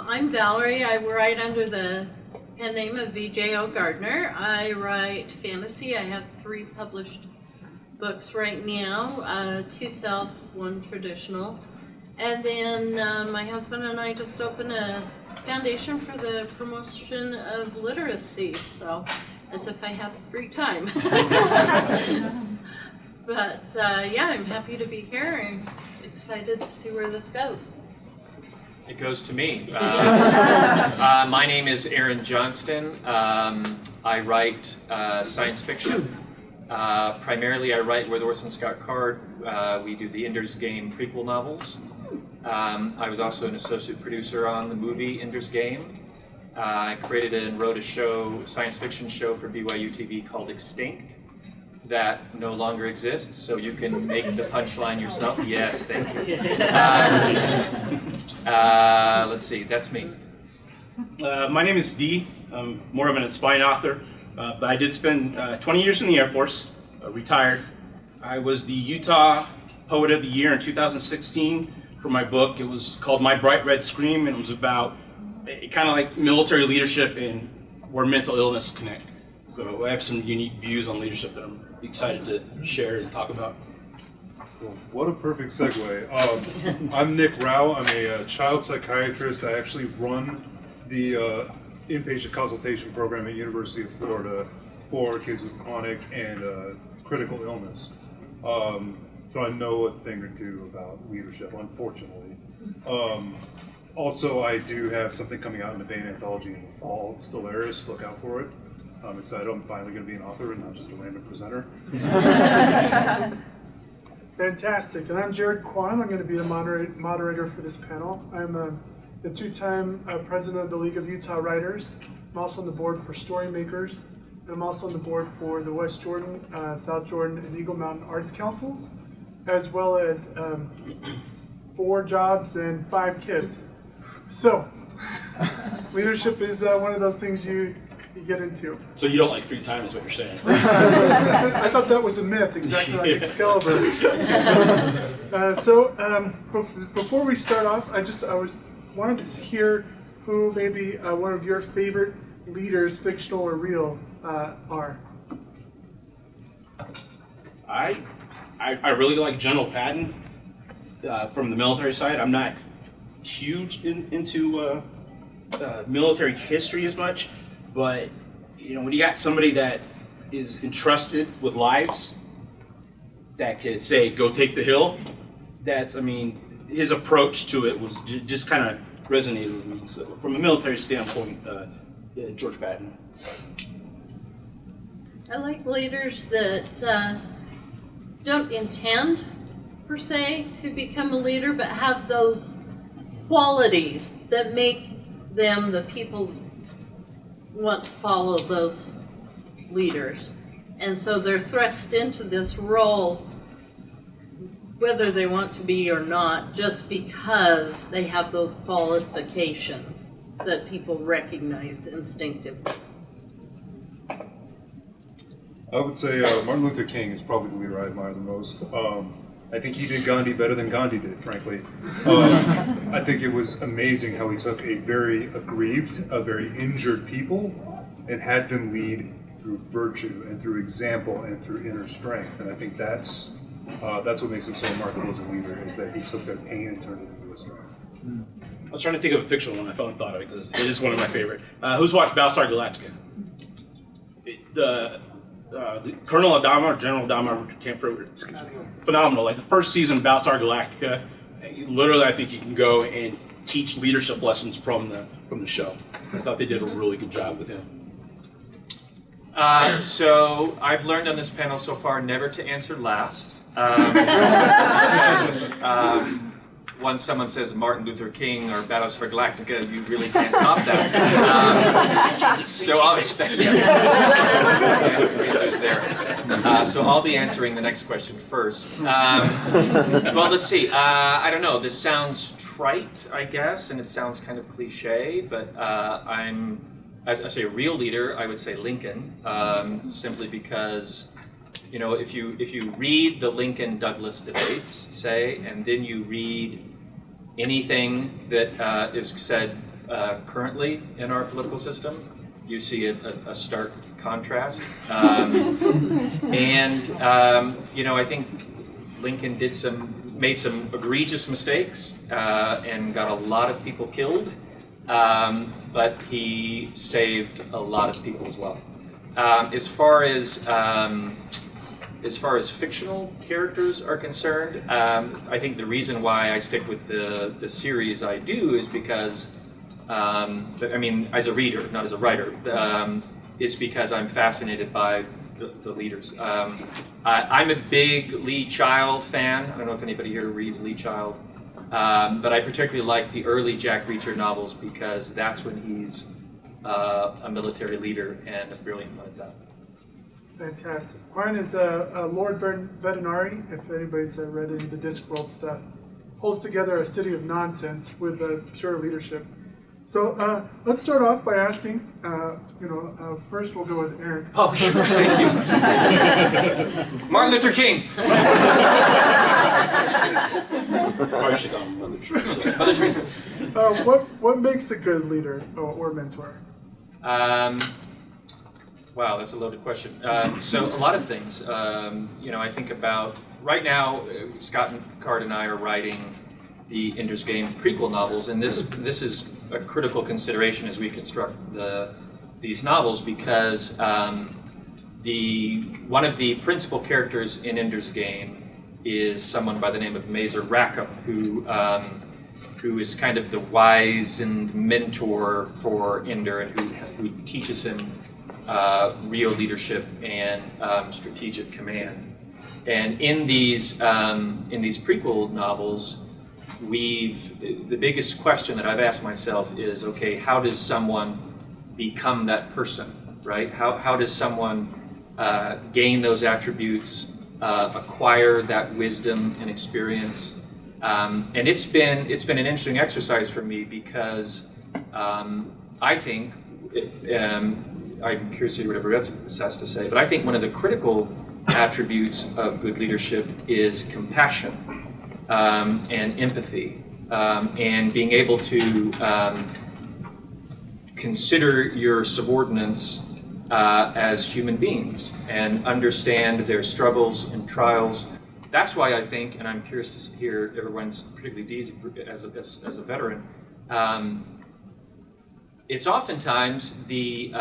I'm Valerie. I write under the pen name of V.J.O. Gardner. I write fantasy. I have 3 published books right now, 2 self, 1 traditional. And then my husband and I just opened a foundation for the promotion of literacy, so as if I have free time. But yeah, I'm happy to be here and excited to see where this goes. It goes to me. My name is Aaron Johnston. I write science fiction. Primarily I write with Orson Scott Card. We do the Ender's Game prequel novels. I was also an associate producer on the movie Ender's Game. I created and wrote a show, science fiction show for BYU TV called Extinct that no longer exists, so you can make the punchline yourself. Yes, thank you. Let's see, that's me. My name is Dee. I'm more of an aspiring author, but I did spend 20 years in the Air Force, retired. I was the Utah Poet of the Year in 2016 for my book. It was called My Bright Red Scream, and it was about kind of like military leadership and where mental illness connect. So I have some unique views on leadership that I'm excited to share and talk about. Well, what a perfect segue. I'm Nikhil Rao. I'm a child psychiatrist. I actually run the inpatient consultation program at University of Florida for kids with chronic and critical illness. So I know a thing or two about leadership, unfortunately. Also, I do have something coming out in the Bain Anthology in the fall, Stellaris, look out for it. I'm excited. I'm finally going to be an author and not just a random presenter. Fantastic. And I'm Jared Quan. I'm going to be the moderator for this panel. I'm the 2-time president of the League of Utah Writers. I'm also on the board for Storymakers. And I'm also on the board for the West Jordan, South Jordan, and Eagle Mountain Arts Councils, as well as 4 jobs and 5 kids. So, leadership is one of those things you get into. So you don't like free time is what you're saying? I thought that was a myth, exactly like Excalibur. Before we start off, I wanted to hear who maybe one of your favorite leaders, fictional or real, are. I really like General Patton from the military side. I'm not huge into military history as much, but you know, when you got somebody that is entrusted with lives that could say, "Go take the hill," that's, I mean, his approach to it was just kind of resonated with me. So, from a military standpoint, George Patton. I like leaders that don't intend, per se, to become a leader, but have those qualities that make them the people want to follow those leaders. And so they're thrust into this role, whether they want to be or not, just because they have those qualifications that people recognize instinctively. I would say Martin Luther King is probably the leader I admire the most. I think he did Gandhi better than Gandhi did, frankly. I think it was amazing how he took a very aggrieved, a very injured people and had them lead through virtue and through example and through inner strength. And I think that's what makes him so remarkable as a leader, is that he took their pain and turned it into a strength. I was trying to think of a fictional one. I finally thought of it because it is one of my favorite. Who's watched Battlestar Galactica? The Colonel Adama or General Adama, can't remember. Phenomenal. Like the first season of Battlestar Galactica, literally, I think you can go and teach leadership lessons from the show. I thought they did a really good job with him. So I've learned on this panel so far never to answer last. Because, once someone says Martin Luther King or Battlestar Galactica, you really can't top that. So I'll expect so I'll be answering the next question first. Well, let's see. I don't know. This sounds trite, I guess, and it sounds kind of cliche, but as I say, a real leader, I would say Lincoln, simply because, you know, if you read the Lincoln-Douglas debates, say, and then you read anything that is said currently in our political system. You see a stark contrast. You know, I think Lincoln made some egregious mistakes and got a lot of people killed, but he saved a lot of people as well. As far as fictional characters are concerned, I think the reason why I stick with the series I do is because, I mean, as a reader, not as a writer, is because I'm fascinated by the leaders. I'm a big Lee Child fan. I don't know if anybody here reads Lee Child, but I particularly like the early Jack Reacher novels because that's when he's a military leader and a brilliant one at that. Fantastic. Quan is Lord Vetinari, if anybody's read any of the Discworld stuff, holds together a city of nonsense with pure leadership. So let's start off by asking, first we'll go with Aaron. Oh, sure, thank you. Martin Luther King. Probably should have gone Mother Teresa. Mother Teresa. What makes a good leader or mentor? Wow, that's a loaded question. So a lot of things. I think about, right now, Scott and Card and I are writing the Ender's Game prequel novels, and this is a critical consideration as we construct these novels because one of the principal characters in Ender's Game is someone by the name of Mazer Rackham, who is kind of the wizened mentor for Ender and who teaches him real leadership and strategic command. And in these prequel novels, the biggest question that I've asked myself is, okay, how does someone become that person, right? How does someone gain those attributes, acquire that wisdom and experience? And it's been an interesting exercise for me because I think, I'm curious to hear what everybody else has to say, but I think one of the critical attributes of good leadership is compassion. And empathy, and being able to consider your subordinates as human beings and understand their struggles and trials. That's why I think, and I'm curious to hear everyone's, particularly Deezy as a veteran, it's oftentimes the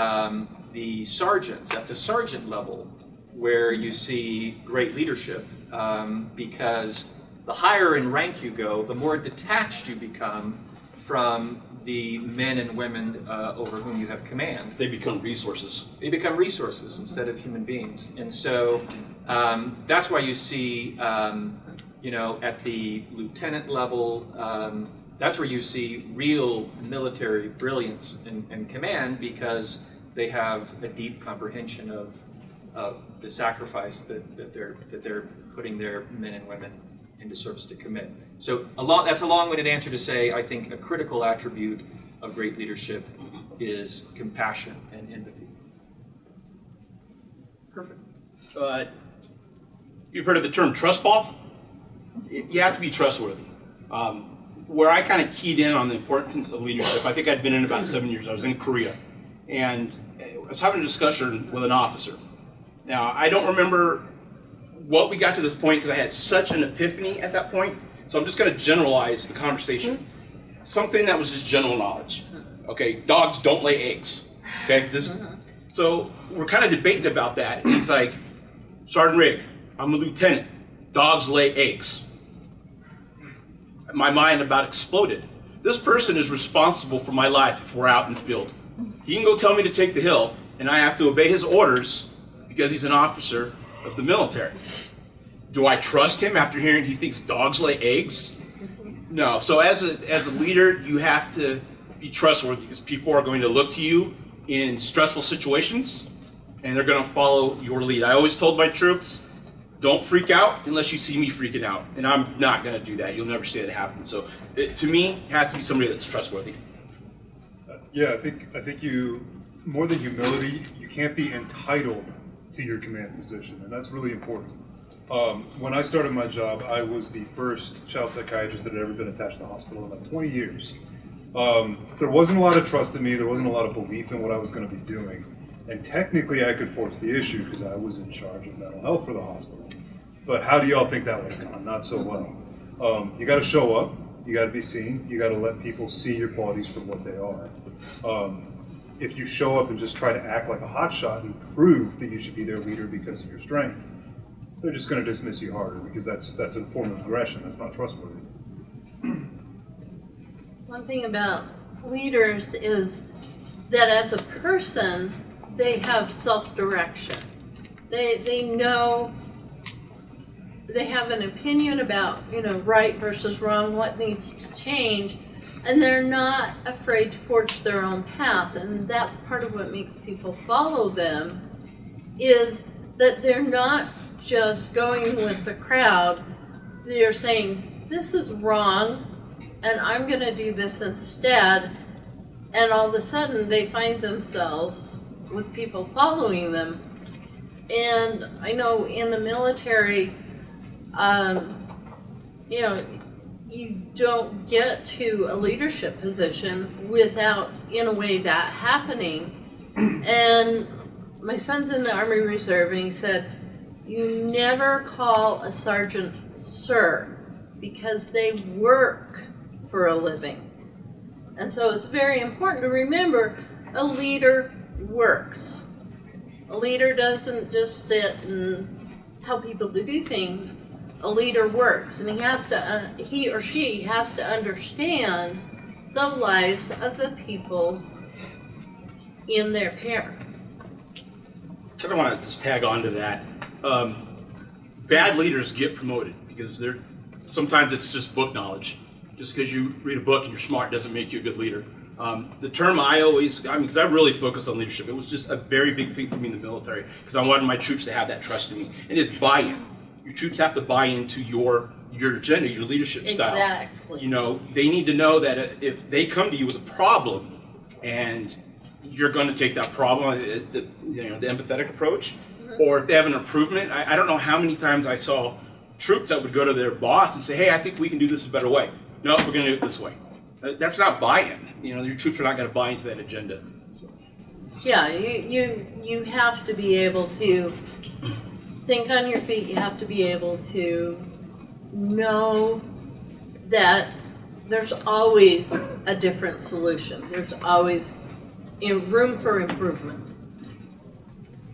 sergeants at the sergeant level where you see great leadership, because the higher in rank you go, the more detached you become from the men and women over whom you have command. They become resources. They become resources instead of human beings. And so that's why you see, at the lieutenant level, that's where you see real military brilliance and command, because they have a deep comprehension of the sacrifice that they're putting their men and women into service to commit. So that's a long-winded answer to say I think a critical attribute of great leadership is compassion and empathy. Perfect. You've heard of the term trust fall? You have to be trustworthy. Where I kind of keyed in on the importance of leadership, I think I'd been in about 7 years. I was in Korea, and I was having a discussion with an officer. Now, I don't remember what we got to this point because I had such an epiphany at that point. So I'm just going to generalize the conversation. Something that was just general knowledge. Okay, dogs don't lay eggs. Okay, so we're kind of debating about that. And he's like, Sergeant Rigg, I'm a lieutenant. Dogs lay eggs. My mind about exploded. This person is responsible for my life if we're out in the field. He can go tell me to take the hill, and I have to obey his orders because he's an officer of the military. Do I trust him after hearing he thinks dogs lay eggs? No. So as a leader, you have to be trustworthy because people are going to look to you in stressful situations, and they're going to follow your lead. I always told my troops, don't freak out unless you see me freaking out, and I'm not going to do that. You'll never see it happen. So to me, it has to be somebody that's trustworthy. Yeah, I think you, more than humility, you can't be entitled to your command position, and that's really important. When I started my job, I was the first child psychiatrist that had ever been attached to the hospital in like 20 years. There wasn't a lot of trust in me, there wasn't a lot of belief in what I was going to be doing. And technically I could force the issue because I was in charge of mental health for the hospital. But how do y'all think that would have gone? Not so well. You got to show up, you got to be seen, you got to let people see your qualities for what they are. If you show up and just try to act like a hotshot and prove that you should be their leader because of your strength, they're just going to dismiss you harder because that's a form of aggression. That's not trustworthy. One thing about leaders is that as a person, they have self-direction. They know, they have an opinion about, right versus wrong, what needs to change, and they're not afraid to forge their own path. And that's part of what makes people follow them, is that they're not just going with the crowd. They're saying, this is wrong, and I'm going to do this instead. And all of a sudden, they find themselves with people following them. And I know in the military, you don't get to a leadership position without, in a way, that happening. And my son's in the Army Reserve, and he said, you never call a sergeant sir, because they work for a living. And so it's very important to remember a leader works. A leader doesn't just sit and tell people to do things. A leader works, and he or she has to understand the lives of the people in their care. I kind of want to just tag on to that. Bad leaders get promoted because sometimes it's just book knowledge. Just because you read a book and you're smart doesn't make you a good leader. The term because I really focus on leadership. It was just a very big thing for me in the military because I wanted my troops to have that trust in me. And it's buy-in. Your troops have to buy into your agenda, your leadership style. Exactly. They need to know that if they come to you with a problem and you're going to take that problem, the empathetic approach, or if they have an improvement. I don't know how many times I saw troops that would go to their boss and say, hey, I think we can do this a better way. No, we're going to do it this way. That's not buy-in. Your troops are not going to buy into that agenda. So. Yeah, you have to be able to think on your feet. You have to be able to know that there's always a different solution. There's always room for improvement.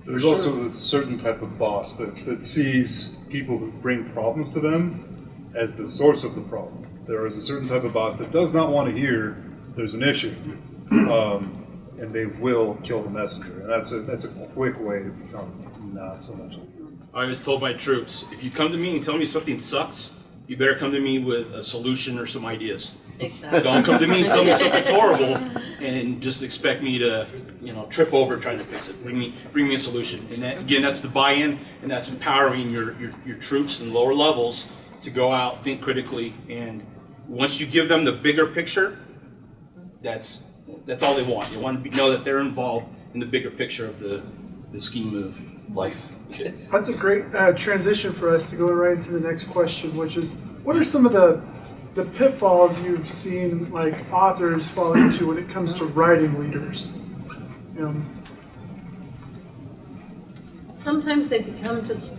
There's also a certain type of boss that sees people who bring problems to them as the source of the problem. There is a certain type of boss that does not want to hear there's an issue, and they will kill the messenger. And that's a quick way to become not so much. I always told my troops, if you come to me and tell me something sucks, you better come to me with a solution or some ideas. Exactly. Don't come to me and tell me something's horrible and just expect me to, trip over trying to fix it. Bring me a solution. And that, again, that's the buy-in, and that's empowering your troops in lower levels to go out, think critically, and once you give them the bigger picture, that's all they want. They want to know that they're involved in the bigger picture of the scheme of life. That's a great transition for us to go right into the next question, which is, what are some of the pitfalls you've seen authors fall into when it comes to writing leaders? Sometimes they become just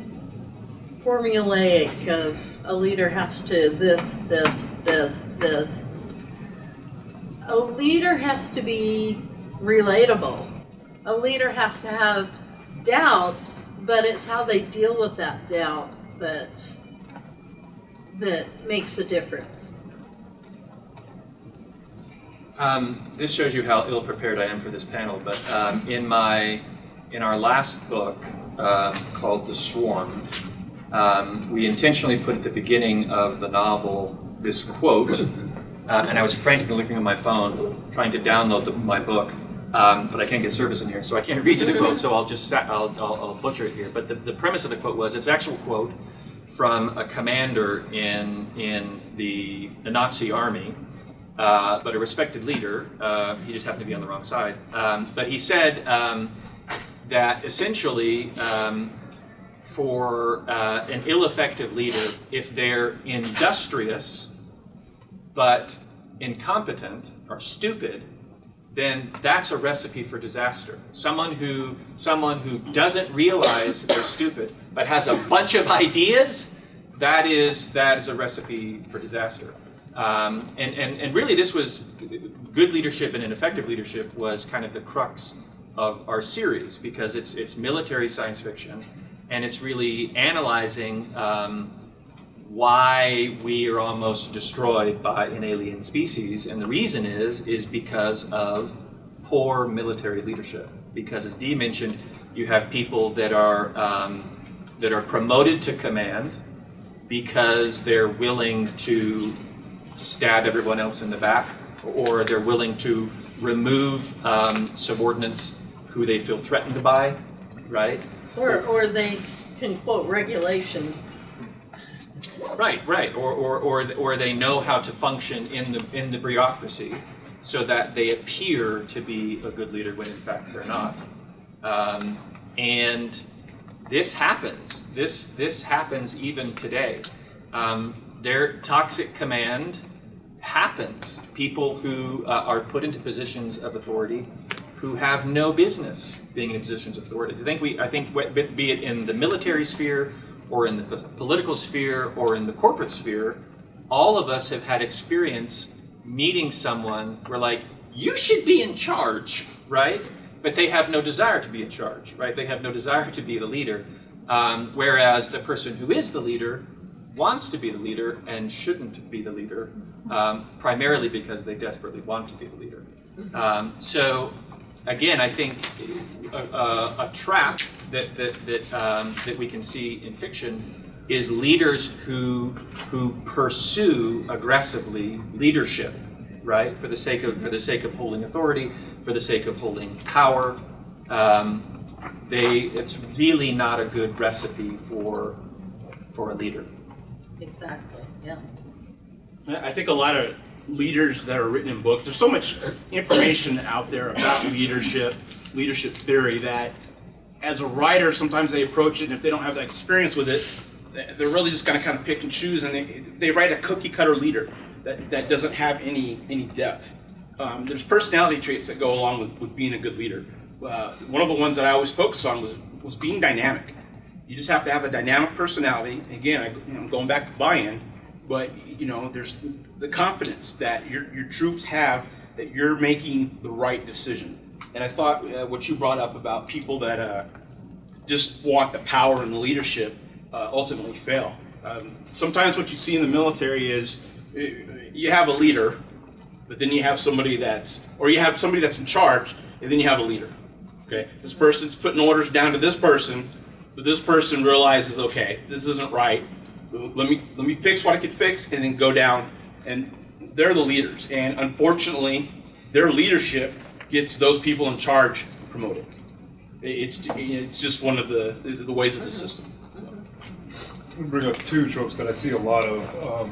formulaic of a leader has to this. A leader has to be relatable. A leader has to have doubts, but it's how they deal with that doubt that makes a difference. This shows you how ill-prepared I am for this panel, but in our last book called The Swarm, we intentionally put at the beginning of the novel this quote, and I was frantically looking at my phone trying to download my book, but I can't get service in here, so I can't read you the quote, so I'll butcher it here. But the premise of the quote was, it's an actual quote from a commander in the Nazi army, but a respected leader. He just happened to be on the wrong side. But he said that essentially, for an ill-effective leader, if they're industrious but incompetent or stupid, then that's a recipe for disaster. Someone who doesn't realize they're stupid but has a bunch of ideas, that is a recipe for disaster. And really, this was good leadership and ineffective leadership was kind of the crux of our series, because it's military science fiction, and it's really analyzing why we are almost destroyed by an alien species, and the reason is because of poor military leadership. Because, as Dee mentioned, you have people that are promoted to command because they're willing to stab everyone else in the back, or they're willing to remove subordinates who they feel threatened by, right? Or they can quote regulation. Right, or they know how to function in the bureaucracy, so that they appear to be a good leader when in fact they're not. And this happens. This happens even today. Their toxic command happens. People who are put into positions of authority who have no business being in positions of authority. I think be it in the military sphere, or in the political sphere, or in the corporate sphere, all of us have had experience meeting someone where, like, you should be in charge, right? But they have no desire to be in charge, right? They have no desire to be the leader. Whereas the person who is the leader wants to be the leader and shouldn't be the leader, primarily because they desperately want to be the leader. So, again, I think a trap that we can see in fiction is leaders who pursue aggressively leadership, right? For the sake of holding authority, for the sake of holding power. It's really not a good recipe for a leader. Exactly. Yeah. I think a lot of leaders that are written in books, there's so much information out there about leadership theory, that as a writer, sometimes they approach it, and if they don't have that experience with it, they're really just going to kind of pick and choose, and they write a cookie cutter leader that doesn't have any depth. There's personality traits that go along with being a good leader. One of the ones that I always focus on was being dynamic. You just have to have a dynamic personality. Again, I'm going back to buy-in, but there's the confidence that your troops have that you're making the right decision. And I thought what you brought up about people that just want the power and the leadership ultimately fail. Sometimes what you see in the military is you have a leader, but then you have somebody that's in charge, and then you have a leader. Okay, this person's putting orders down to this person, but this person realizes, okay, this isn't right. Let me fix what I can fix, and then go down. And they're the leaders, and unfortunately, their leadership gets those people in charge promoted. It's just one of the ways of the system. I'm going to bring up two tropes that I see a lot of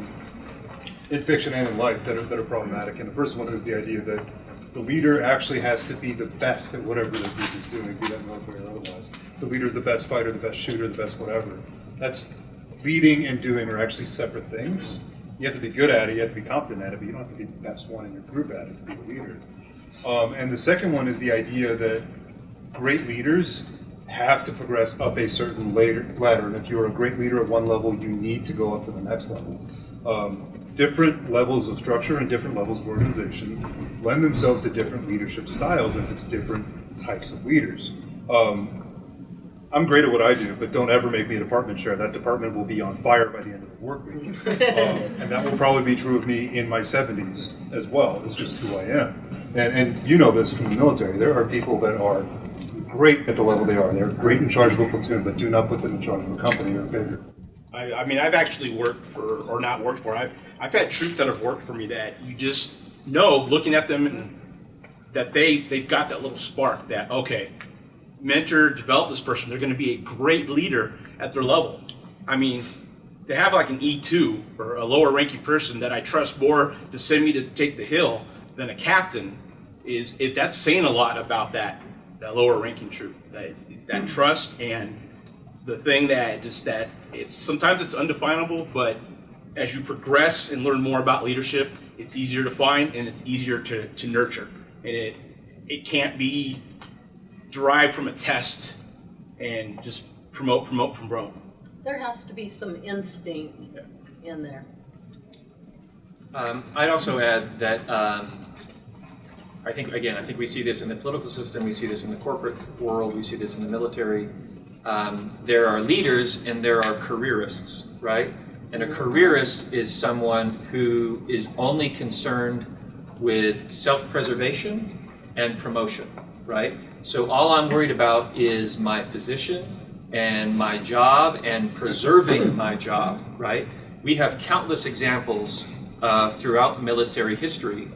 in fiction and in life that are problematic. And the first one is the idea that the leader actually has to be the best at whatever the group is doing, be that military or otherwise. The leader's the best fighter, the best shooter, the best whatever. That's leading and doing are actually separate things. You have to be good at it, you have to be competent at it, but you don't have to be the best one in your group at it to be the leader. And the second one is the idea that great leaders have to progress up a certain ladder, and if you're a great leader at one level, you need to go up to the next level. Different levels of structure and different levels of organization lend themselves to different leadership styles and to different types of leaders. I'm great at what I do, but don't ever make me a department chair. That department will be on fire by the end of the work week. And that will probably be true of me in my 70s as well. It's just who I am. And you know this from the military. There are people that are great at the level they are. They're great in charge of a platoon, but do not put them in charge of a company or bigger. I mean, I've actually worked for, or not worked for, I've had troops that have worked for me that you just know, looking at them, and that they've got that little spark that, okay, mentor, develop this person, they're going to be a great leader at their level. I mean, to have like an E2 or a lower ranking person that I trust more to send me to take the hill than a captain, that's saying a lot about that lower ranking troop, that trust, and the thing that sometimes it's undefinable, but as you progress and learn more about leadership, it's easier to find and it's easier to nurture. And it can't be derived from a test and just promote. There has to be some instinct in there. I'd also add that I think we see this in the political system, we see this in the corporate world, we see this in the military. There are leaders and there are careerists, right? And a careerist is someone who is only concerned with self-preservation and promotion, right? So all I'm worried about is my position and my job and preserving my job, right? We have countless examples throughout military history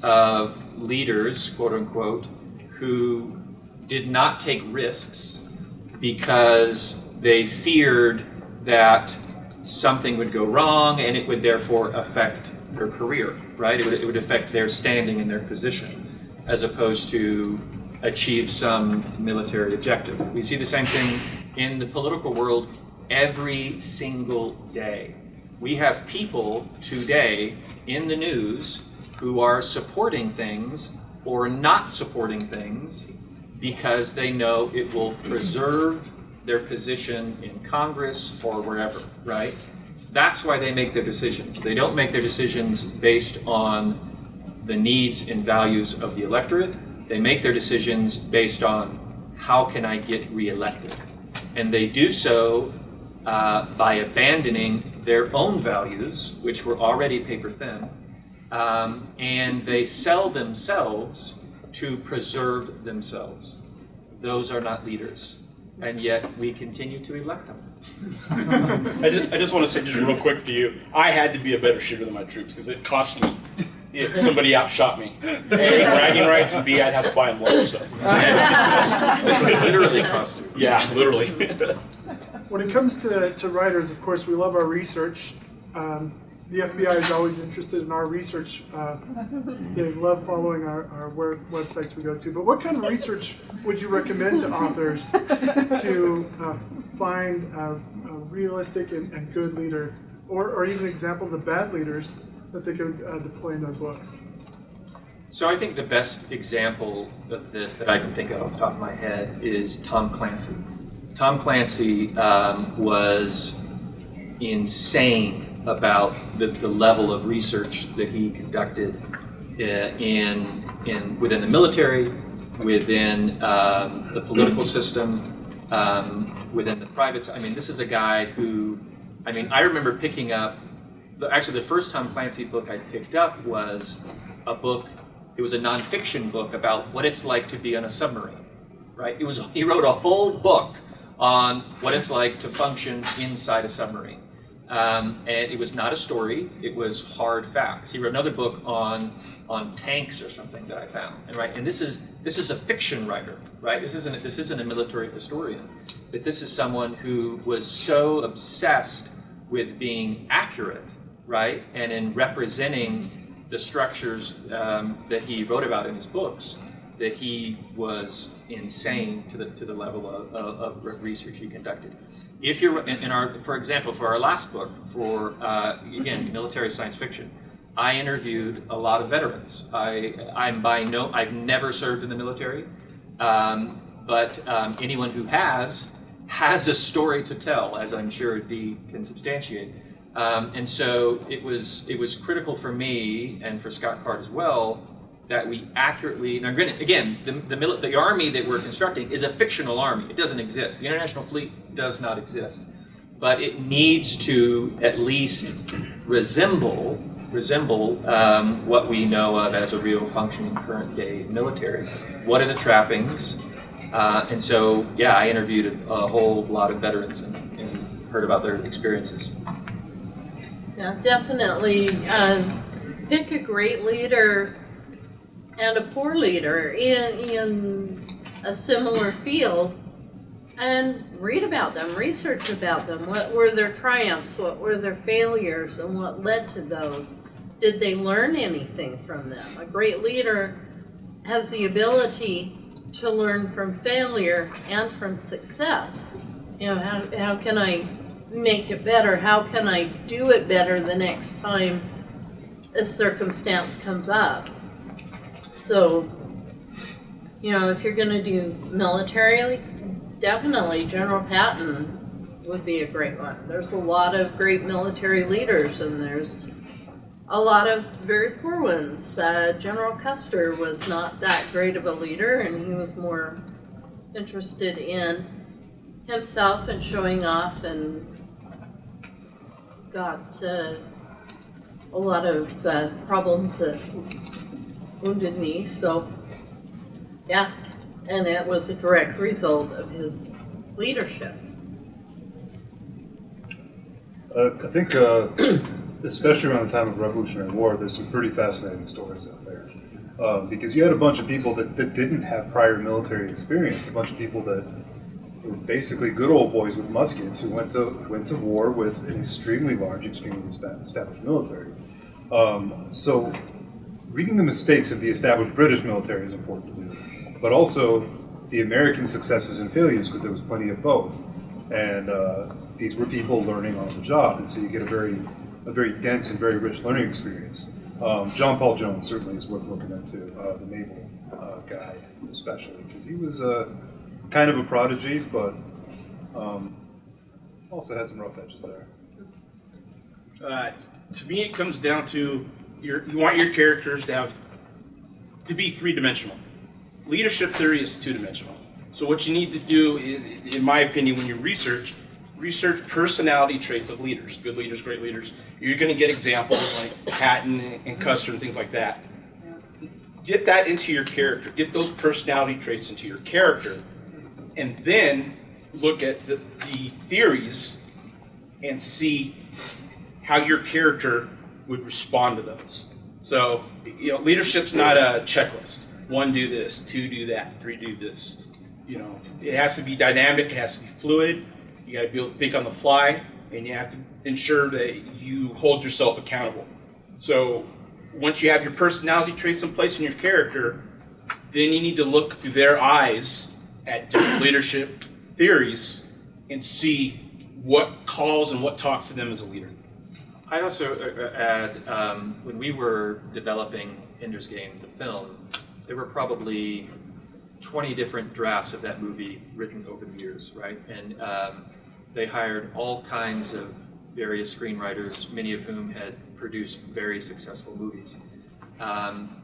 of leaders, quote unquote, who did not take risks because they feared that something would go wrong and it would therefore affect their career, right? It would affect their standing and their position as opposed to achieve some military objective. We see the same thing in the political world every single day. We have people today in the news who are supporting things or not supporting things because they know it will preserve their position in Congress or wherever, right? That's why they make their decisions. They don't make their decisions based on the needs and values of the electorate. They make their decisions based on how can I get reelected? And they do so by abandoning their own values, which were already paper thin, and they sell themselves to preserve themselves. Those are not leaders, and yet we continue to elect them. I just want to say just real quick to you, I had to be a better shooter than my troops because it cost me if somebody outshot me. A, bragging rights, and B, I'd have to buy them lunch. So. It literally cost you. Yeah, literally. When it comes to writers, of course, we love our research. The FBI is always interested in our research. They love following our websites we go to. But what kind of research would you recommend to authors to find a realistic and good leader, or even examples of bad leaders that they could deploy in their books? So I think the best example of this that I can think of off the top of my head is Tom Clancy. Tom Clancy was insane about the level of research that he conducted within the military, within the political system, within the private. I mean, this is a guy who, I remember picking up. Actually, the first Tom Clancy book I picked up was a book. It was a nonfiction book about what it's like to be on a submarine. Right? He wrote a whole book on what it's like to function inside a submarine. And it was not a story, it was hard facts. He wrote another book on tanks or something that I found. And this is a fiction writer, right? This isn't a military historian. But this is someone who was so obsessed with being accurate, right? And in representing the structures that he wrote about in his books, that he was insane to the level of research he conducted. If you're for example, for our last book, for again military science fiction, I interviewed a lot of veterans. I've never served in the military, but anyone who has a story to tell, as I'm sure Dee can substantiate. And so it was critical for me and for Scott Card as well that we accurately, and again, the army that we're constructing is a fictional army. It doesn't exist. The international fleet does not exist. But it needs to at least resemble what we know of as a real functioning current day military. What are the trappings? And so, yeah, I interviewed a whole lot of veterans and heard about their experiences. Yeah, definitely pick a great leader and a poor leader in a similar field and read about them, research about them. What were their triumphs? What were their failures? And what led to those? Did they learn anything from them? A great leader has the ability to learn from failure and from success. You know, how can I make it better? How can I do it better the next time? a circumstance comes up. So, you know, if you're going to do military, definitely General Patton would be a great one. There's a lot of great military leaders, and there's a lot of very poor ones. General Custer was not that great of a leader, and he was more interested in himself and showing off, and got a lot of problems that wounded me. So, yeah, and it was a direct result of his leadership. I think, especially around the time of Revolutionary War, there's some pretty fascinating stories out there. Because you had a bunch of people that didn't have prior military experience, a bunch of people that were basically good old boys with muskets who went to war with an extremely large, extremely established military. So reading the mistakes of the established British military is important to do, but also the American successes and failures, because there was plenty of both. And these were people learning on the job, and so you get a very dense and very rich learning experience. John Paul Jones certainly is worth looking into, the naval guy especially, because he was kind of a prodigy, but also had some rough edges there. To me, it comes down to you want your characters to be three-dimensional. Leadership theory is two-dimensional. So what you need to do is, in my opinion, when you research personality traits of leaders, good leaders, great leaders. You're going to get examples like Patton and Custer and things like that. Get that into your character. Get those personality traits into your character, and then look at the theories and see how your character would respond to those. So, you know, leadership's not a checklist. 1, do this. 2, do that. 3, do this. You know, it has to be dynamic. It has to be fluid. You got to be able to think on the fly, and you have to ensure that you hold yourself accountable. So once you have your personality traits in place in your character, then you need to look through their eyes at different leadership theories and see what calls and what talks to them as a leader. I'd also add, when we were developing Ender's Game, the film, there were probably 20 different drafts of that movie written over the years, right? And they hired all kinds of various screenwriters, many of whom had produced very successful movies.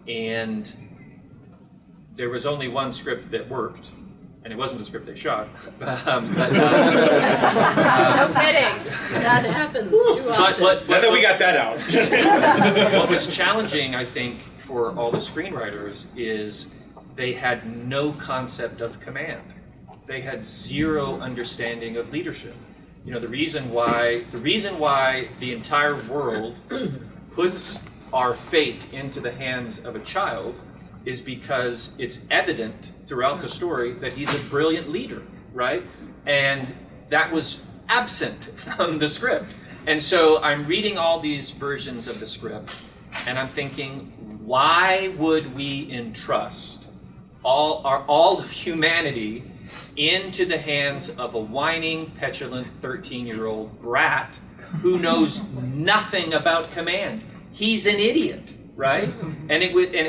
And there was only one script that worked, and it wasn't the script they shot. No kidding. That happens too often. Now that we got that out. What was challenging, I think, for all the screenwriters is they had no concept of command. They had zero understanding of leadership. You know, the reason why the entire world puts our fate into the hands of a child is because it's evident throughout the story that he's a brilliant leader, right? And that was absent from the script. And so I'm reading all these versions of the script, and I'm thinking, why would we entrust all of humanity into the hands of a whining, petulant 13-year-old brat who knows nothing about command? He's an idiot, right? And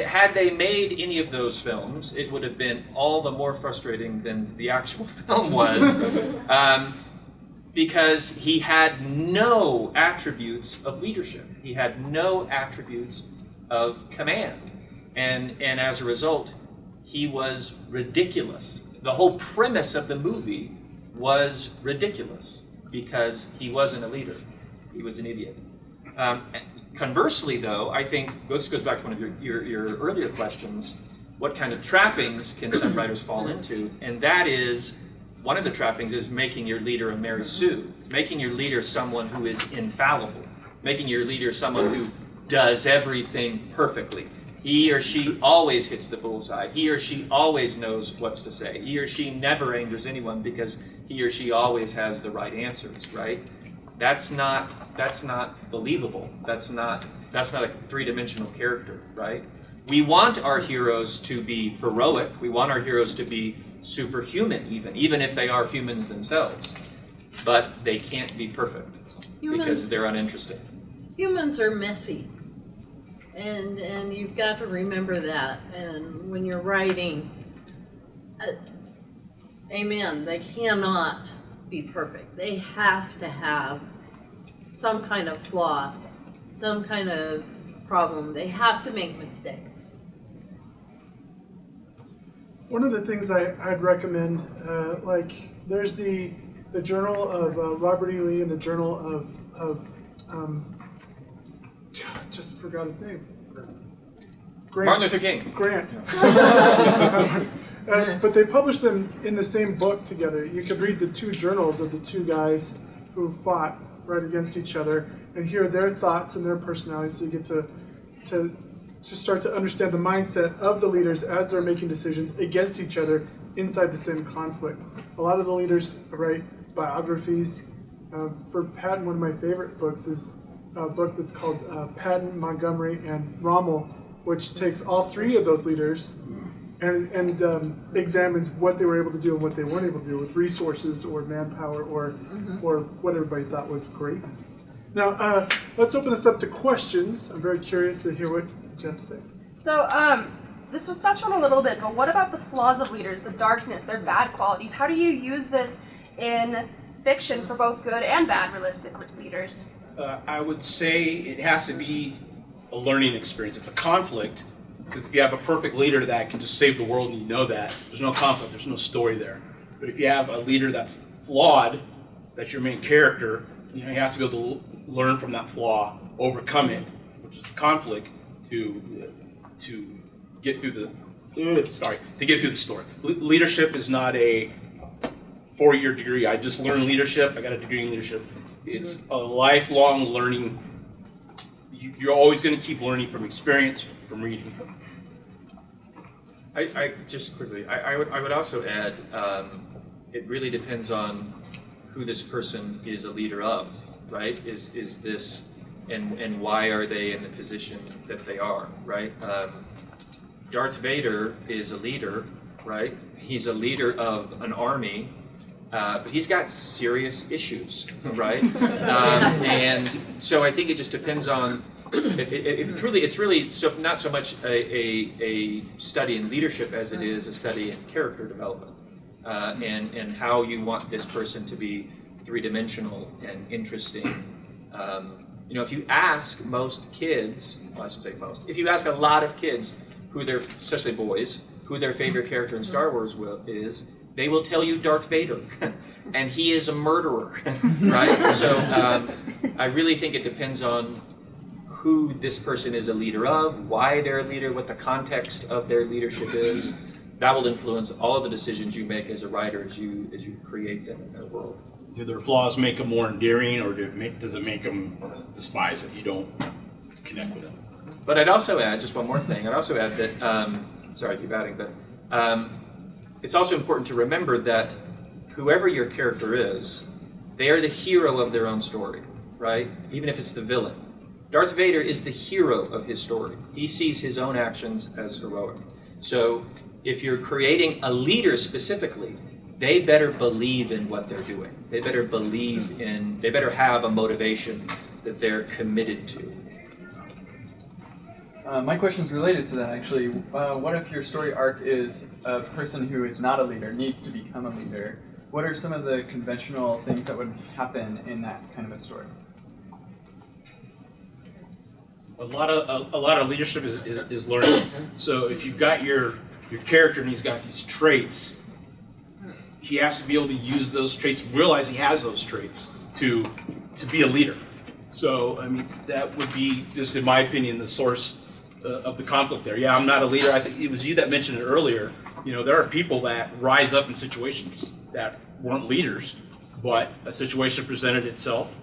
had they made any of those films, it would have been all the more frustrating than the actual film was, because he had no attributes of leadership. He had no attributes of command, and as a result, he was ridiculous. The whole premise of the movie was ridiculous because he wasn't a leader. He was an idiot. Conversely, though, I think this goes back to one of your earlier questions. What kind of trappings can some writers fall into? And that is, one of the trappings is making your leader a Mary Sue, making your leader someone who is infallible, making your leader someone who does everything perfectly. He or she always hits the bullseye. He or she always knows what to say. He or she never angers anyone because he or she always has the right answers, right? That's not believable. That's not a three-dimensional character, right? We want our heroes to be heroic. We want our heroes to be superhuman, even if they are humans themselves. But they can't be perfect because they're uninteresting. Humans are messy. And you've got to remember that. And when you're writing, amen, they cannot be perfect. They have to have some kind of flaw, some kind of problem. They have to make mistakes. One of the things I'd recommend, like there's the Journal of Robert E. Lee and the Journal of just forgot his name. Grant. Martin Luther King. Grant. But they published them in the same book together. You could read the two journals of the two guys who fought right against each other and hear their thoughts and their personalities. So you get to start to understand the mindset of the leaders as they're making decisions against each other inside the same conflict. A lot of the leaders write biographies. For Patton, one of my favorite books is a book that's called Patton, Montgomery, and Rommel, which takes all three of those leaders and examines what they were able to do and what they weren't able to do with resources or manpower or what everybody thought was greatness. Now, let's open this up to questions. I'm very curious to hear what you have to say. So, this was touched on a little bit, but what about the flaws of leaders, the darkness, their bad qualities? How do you use this in fiction for both good and bad realistic leaders? I would say it has to be a learning experience. It's a conflict, because if you have a perfect leader that can just save the world and you know that, there's no conflict, there's no story there. But if you have a leader that's flawed, that's your main character, you has to be able to learn from that flaw, overcome it, which is the conflict, to get through the story. Leadership is not a 4-year degree. I just learned leadership. I got a degree in leadership. It's a lifelong learning. You're always going to keep learning from experience, from reading. I just quickly, I would also add, it really depends on who this person is a leader of, right? Is this, and why are they in the position that they are, right? Darth Vader is a leader, right? He's a leader of an army, but he's got serious issues, right? And so I think it just depends on, it's really so not so much a study in leadership as it is a study in character development, and how you want this person to be three-dimensional and interesting. If you ask most kids, well, I should say most, if you ask a lot of kids who their, especially boys, who their favorite character in Star Wars is, they will tell you Darth Vader, and he is a murderer, right? So I really think it depends on who this person is a leader of, why they're a leader, what the context of their leadership is. That will influence all of the decisions you make as a writer as you create them in their world. Do their flaws make them more endearing, or does it make them despise that you don't connect with them? But I'd also add, just one more thing, I'd also add that, sorry I keep adding, but it's also important to remember that whoever your character is, they are the hero of their own story, right? Even if it's the villain. Darth Vader is the hero of his story. He sees his own actions as heroic. So if you're creating a leader specifically, they better believe in what they're doing. They better they better have a motivation that they're committed to. My question is related to that, actually. What if your story arc is a person who is not a leader, needs to become a leader? What are some of the conventional things that would happen in that kind of a story? A lot of leadership is learning. So if you've got your character and he's got these traits, he has to be able to use those traits, realize he has those traits to be a leader. So I mean, that would be, just in my opinion, the source of the conflict there. Yeah, I'm not a leader. I think it was you that mentioned it earlier. There are people that rise up in situations that weren't leaders, but a situation presented itself,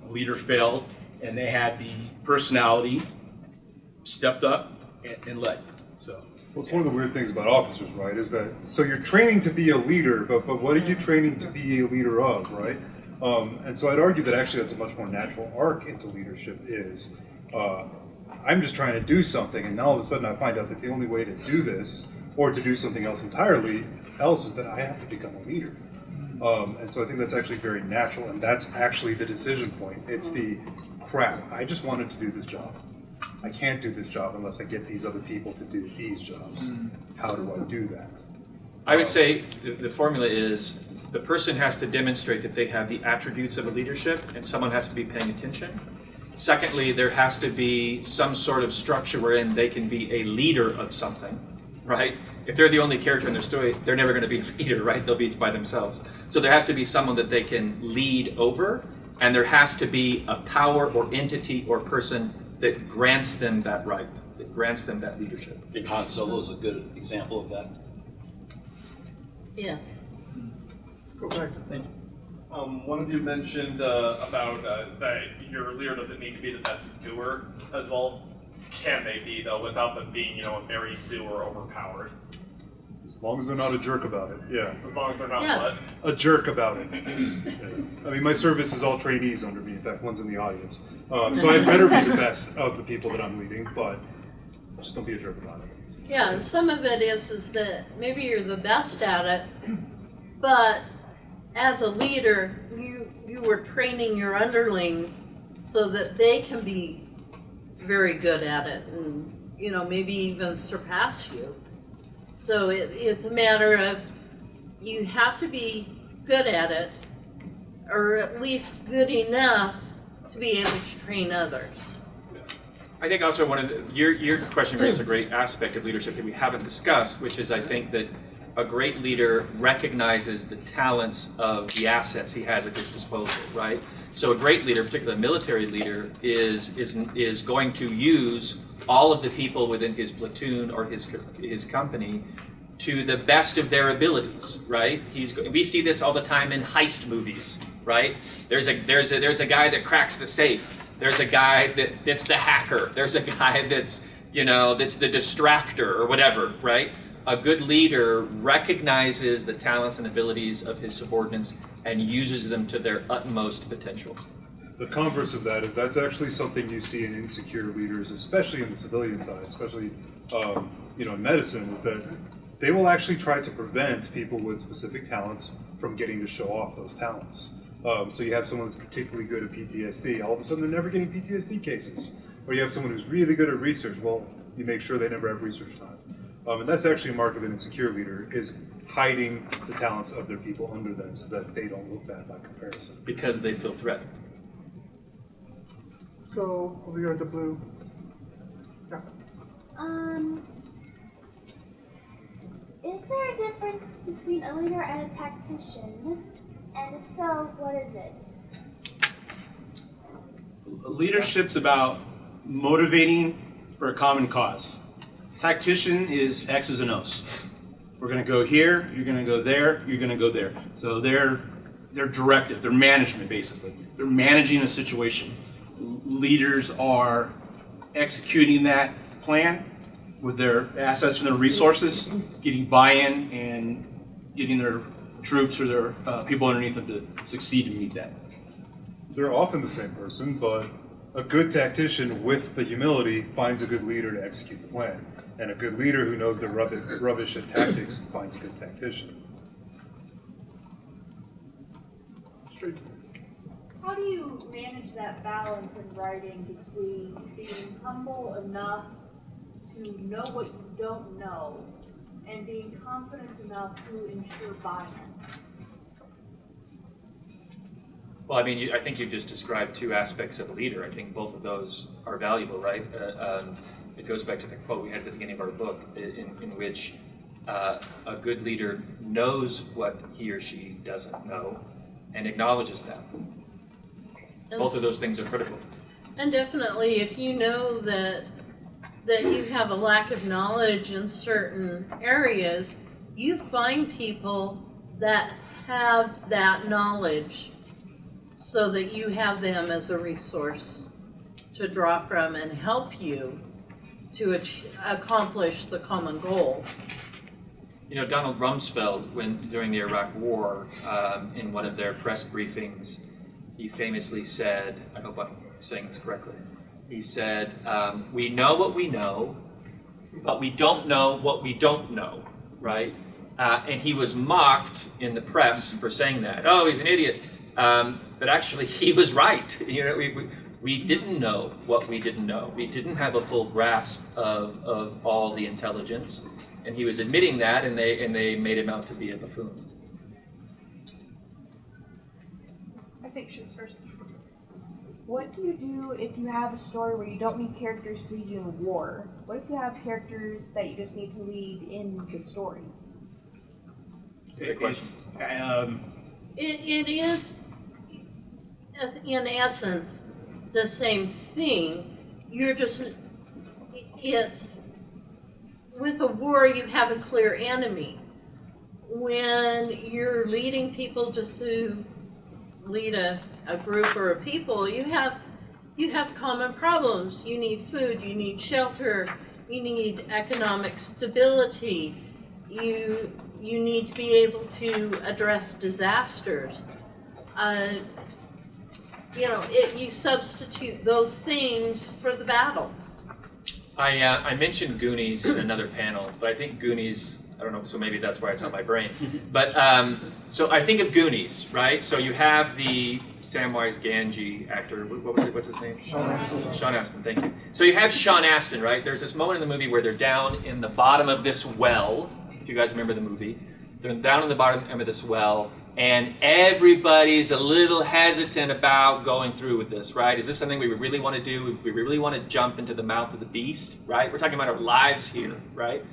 a leader failed, and they had the personality, stepped up, and led. So. Well, it's one of the weird things about officers, right, is that, so you're training to be a leader, but what are you training to be a leader of, right? And so I'd argue that actually that's a much more natural arc into leadership is, I'm just trying to do something, and now all of a sudden I find out that the only way to do this, or to do something else entirely else, is that I have to become a leader. And so I think that's actually very natural, and that's actually the decision point. It's the, crap, I just wanted to do this job. I can't do this job unless I get these other people to do these jobs. How do I do that? I would say the formula is the person has to demonstrate that they have the attributes of a leadership, and someone has to be paying attention. Secondly, there has to be some sort of structure wherein they can be a leader of something, right? If they're the only character in their story, they're never going to be a leader, right? They'll be by themselves. So there has to be someone that they can lead over, and there has to be a power or entity or person that grants them that right, that grants them that leadership. I think Han Solo is a good example of that. Yeah. Let's go back. Thank you. One of you mentioned about that your leader doesn't need to be the best doer as well. Can they be, though, without them being, a Mary Sue or overpowered? As long as they're not a jerk about it, yeah. As long as they're not Yeah. what? A jerk about it. Yeah. I mean, my service is all trainees under me. In fact, one's in the audience. So I better be the best of the people that I'm leading, but just don't be a jerk about it. Yeah, and some of it is that maybe you're the best at it, but as a leader, you were training your underlings so that they can be very good at it and, maybe even surpass you. So it's a matter of you have to be good at it, or at least good enough to be able to train others. I think also your question raises a great aspect of leadership that we haven't discussed, which is I think that a great leader recognizes the talents of the assets he has at his disposal, right? So a great leader, particularly a military leader, is going to use all of the people within his platoon or his company to the best of their abilities, right? We see this all the time in heist movies, right? There's a guy that cracks the safe. There's a guy that's the hacker. There's a guy that's that's the distractor or whatever, right? A good leader recognizes the talents and abilities of his subordinates and uses them to their utmost potential. The converse of that is that's actually something you see in insecure leaders, especially in the civilian side, especially in medicine, is that they will actually try to prevent people with specific talents from getting to show off those talents. So you have someone that's particularly good at PTSD, all of a sudden they're never getting PTSD cases. Or you have someone who's really good at research, well, you make sure they never have research time. And that's actually a mark of an insecure leader, is hiding the talents of their people under them so that they don't look bad by comparison. Because they feel threatened. Let's go over here at the blue. Yeah. Is there a difference between a leader and a tactician? And if so, what is it? Leadership's about motivating for a common cause. Tactician is X's and O's. We're going to go here, you're going to go there, you're going to go there. So they're directive, they're management basically. They're managing a situation. Leaders are executing that plan with their assets and their resources, getting buy-in and getting their troops or their people underneath them to succeed and meet that. They're often the same person, but a good tactician with the humility finds a good leader to execute the plan. And a good leader who knows they're rubbish at tactics finds a good tactician. Straight. How do you manage that balance in writing between being humble enough to know what you don't know and being confident enough to ensure buy-in? Well, I mean, I think you just described two aspects of a leader. I think both of those are valuable, right? It goes back to the quote we had at the beginning of our book, in which a good leader knows what he or she doesn't know and acknowledges that. Both of those things are critical. And definitely, if you know that you have a lack of knowledge in certain areas, you find people that have that knowledge so that you have them as a resource to draw from and help you to accomplish the common goal. Donald Rumsfeld, during the Iraq War, in one of their press briefings, he famously said, I hope I'm saying this correctly, he said, we know what we know, but we don't know what we don't know, right? And he was mocked in the press for saying that. Oh, he's an idiot. But actually, he was right. We didn't know what we didn't know. We didn't have a full grasp of all the intelligence, and he was admitting that, and they made him out to be a buffoon. I think she was first. What do you do if you have a story where you don't need characters to lead you in war? What if you have characters that you just need to lead in the story? Good question. It is, in essence, the same thing. You're just, it's, with a war, you have a clear enemy. When you're leading people just to lead a group or a people, you have common problems. You need food, you need shelter, you need economic stability, you need to be able to address disasters. You substitute those things for the battles. I mentioned Goonies in another panel, but I think Goonies, I don't know, so maybe that's why it's on my brain. But so I think of Goonies, right? So you have the Samwise Gamgee actor. What was it? What's his name? Sean Astin. Sean Astin. Thank you. So you have Sean Astin, right? There's this moment in the movie where they're down in the bottom of this well. If you guys remember the movie, they're down in the bottom of this well, and everybody's a little hesitant about going through with this, right? Is this something we really want to do? We really want to jump into the mouth of the beast, right? We're talking about our lives here, right?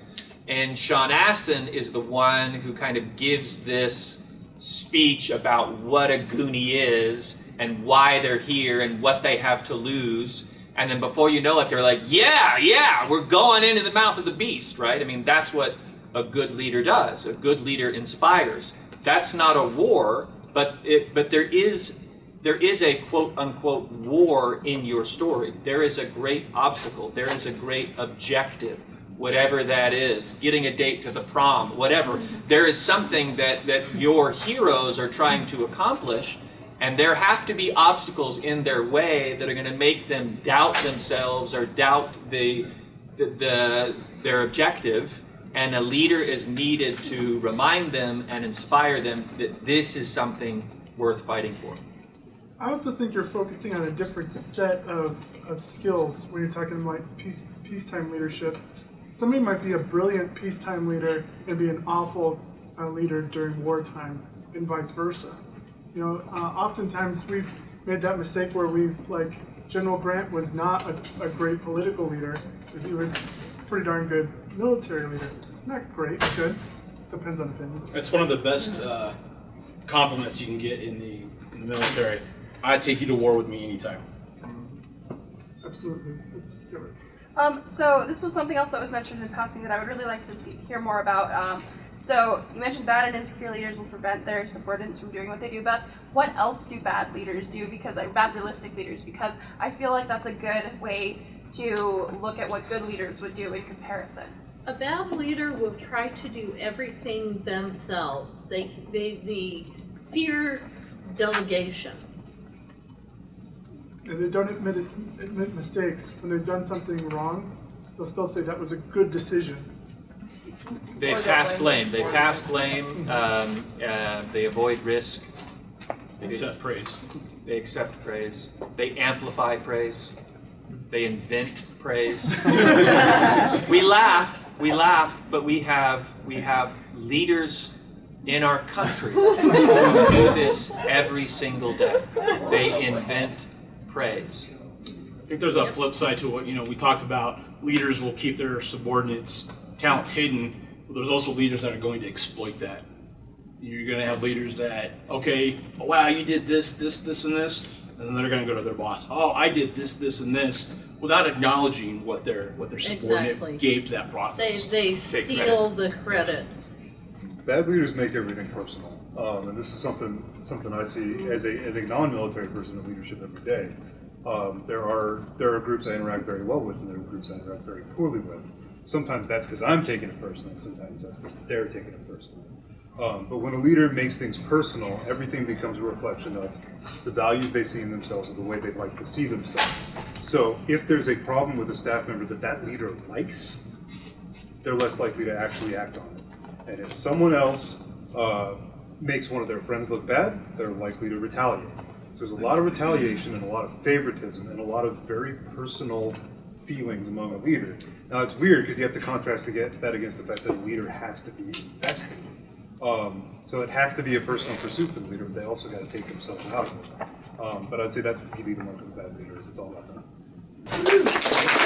And Sean Astin is the one who kind of gives this speech about what a Goonie is and why they're here and what they have to lose. And then before you know it, they're like, yeah, we're going into the mouth of the beast, right? I mean, that's what a good leader does. A good leader inspires. That's not a war, but there is a quote-unquote war in your story. There is a great obstacle. There is a great objective, whatever that is, getting a date to the prom, whatever. There is something that your heroes are trying to accomplish, and there have to be obstacles in their way that are going to make them doubt themselves or doubt their objective. And a leader is needed to remind them and inspire them that this is something worth fighting for. I also think you're focusing on a different set of skills when you're talking like peacetime leadership. Somebody might be a brilliant peacetime leader and be an awful leader during wartime, and vice versa. Oftentimes we've made that mistake where General Grant was not a great political leader, but he was a pretty darn good military leader. Not great, good. Depends on opinion. It's one of the best compliments you can get in the military. I'd take you to war with me anytime. Absolutely. Let's do it. So this was something else that was mentioned in passing that I would really like to hear more about. So you mentioned bad and insecure leaders will prevent their subordinates from doing what they do best. What else do bad leaders do? Bad realistic leaders, because I feel like that's a good way to look at what good leaders would do in comparison. A bad leader will try to do everything themselves. They fear delegation. And they don't admit mistakes. When they've done something wrong, they'll still say that was a good decision. They pass blame. They pass blame. They avoid risk. They accept praise. They accept praise. They amplify praise. They invent praise. We laugh, but we have leaders in our country who do this every single day. They invent praise. I think there's a flip side to what we talked about. Leaders will keep their subordinates' talents hidden. But there's also leaders that are going to exploit that. You're going to have leaders that, okay, wow, you did this, and this, and then they're going to go to their boss. Oh, I did this, and this, without acknowledging what their subordinate gave to that process. They steal the credit. Bad leaders make everything personal, and this is something I see as a non-military person in leadership every day. There are groups I interact very well with, and there are groups I interact very poorly with. Sometimes that's because I'm taking it personally, sometimes that's because they're taking it personally. But when a leader makes things personal, everything becomes a reflection of the values they see in themselves and the way they'd like to see themselves. So if there's a problem with a staff member that leader likes, they're less likely to actually act on it. And if someone else makes one of their friends look bad, they're likely to retaliate. So there's a lot of retaliation and a lot of favoritism and a lot of very personal feelings among a leader. Now it's weird because you have to contrast that against the fact that a leader has to be invested. So it has to be a personal pursuit for the leader, but they also got to take themselves out of it. But I'd say that's what you lead among the bad leaders. It's all about that.